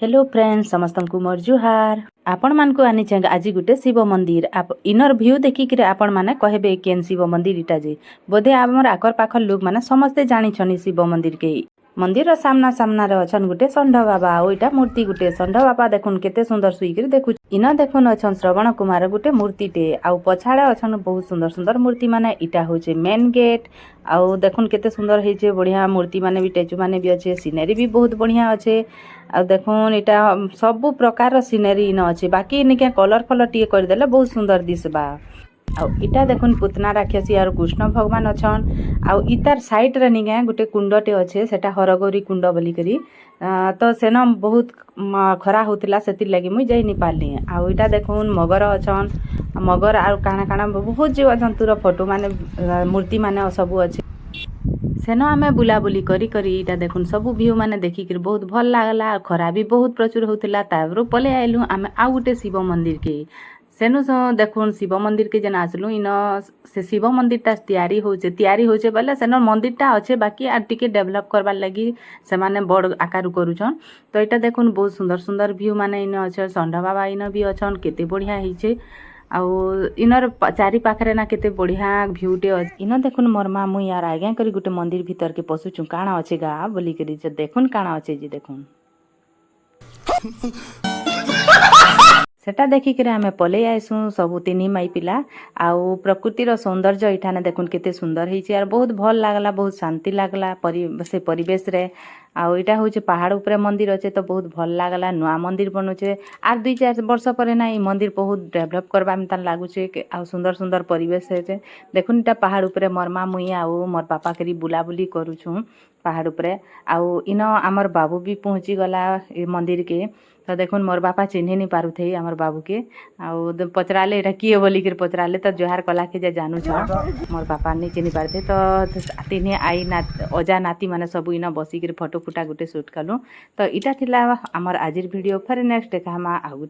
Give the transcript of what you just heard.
hello friends समस्त को मोर जुहार आपण मान को आनी आज गुटे शिव मंदिर इनर व्यू देखिक आपण माने कहबे केन शिव मंदिर इटा जे बोधे आमर आकर पाखर लोक माने समस्ते जानी छनी शिव मंदिर के मंदिर सामना सामना रे अछन गुटे षंढ बाबा आ ओइटा मूर्ति गुटे षंढ बाबा देखुन केते सुंदर सुइकर देखु इना देखुन अछन श्रवण कुमार गुटे मूर्ति टे आ पछाड़े अछन बहुत सुंदर सुंदर मूर्ति माने इटा होचे मेन गेट आउ देखुन केते सुंदर हेचे बढ़िया मूर्ति माने भी टेचु माने भी अच्छे सीनरी भी बहुत बढ़िया अच्छे आ देखुन इटा सब प्रकार सीनरी इन अच्छे बाकी निके कलर फलर टी कर देले बहुत सुंदर दिसबा आ इटा देखुन पुतना राक्षसी और कृष्ण भगवान अछन आ इतार साइड रे निके गुटे कुंडटे अच्छे सेटा हरगौरी कुंड बोली करी तो सेन बहुत खरा होतिला सेति लागि मुई जाई नि पारली आ इटा देखुन मगर अछन मगर आ काना काना बहुत जीव जंतुर फोटो माने मूर्ति माने सब अच्छे सेन आमे बुलाबुली करी करी इटा देखुन सब व्यू माने देखिक बहुत भल लागला खरा भी बहुत प्रचुर होतिला ताबरो पले आइलु आमे आ गुटे शिव मंदिर के सेनु देखुन शिव मंदिर के जेन आसलु इन से शिव मंदिर ता तैयारी होचे बोले सेन मंदिर ता अच्छे बाकी आर टिके डेवलप करबार लगी से माने बड़ आकार करूछन तो इटा देखुन बहुत सुंदर सुंदर व्यू माने इन अच्छे षंढ बाबा इन भी अछन केते बढ़िया हिचे आउ इनर चारि पाखरे ना केते बढ़िया भ्यूटे इन देखुन मोर माँ मुई यार आज्ञा करी गुटे मंदिर भीतर के पशुचु काଣା अच्छे गा बोली करी जे देखुन काଣା अच्छे जी देखुन सेटा देखिक आमे पले आइसु सब तीन माई पिला आउ प्रकृतिर सौंदर्य इठाने देखुन केते सुंदर होइचे आर बहुत भल लागला बहुत शांति लागला से परिवेश रे आउ इटा होचे पहाड़ ऊपर मंदिर अच्छे तो बहुत भल लागला नुआ मंदिर बनुचे आर 2-4 वर्ष पर ना ई मंदिर बहुत डेवलप करबा में तान लागुचे आउ सुंदर सुंदर परिवेश है देखुन इटा पहाड़ ऊपर मोर माँ मुई आउ मोर पापा करी बुलाबुली करूछु पहाड़ ऊपर आउ इन आमर बाबू भी पहुँची गला ए मंदिर के तो देखुन मोर बापा चिन्ह नहीं पारु थे आमर बाबू के आउ पचराले एटा किए बोली कर पचराले तो जोहार कला के जे जानू छ मोर बापा नहीं चिन्ह पारथे तो तीन आई ना अजा नाती माने सब इन बसिक फोटो फुटा गुटे शूट कलु तो इटा थिला आमर आजिर वीडियो फिर नेक्स्ट देखा आ गुटे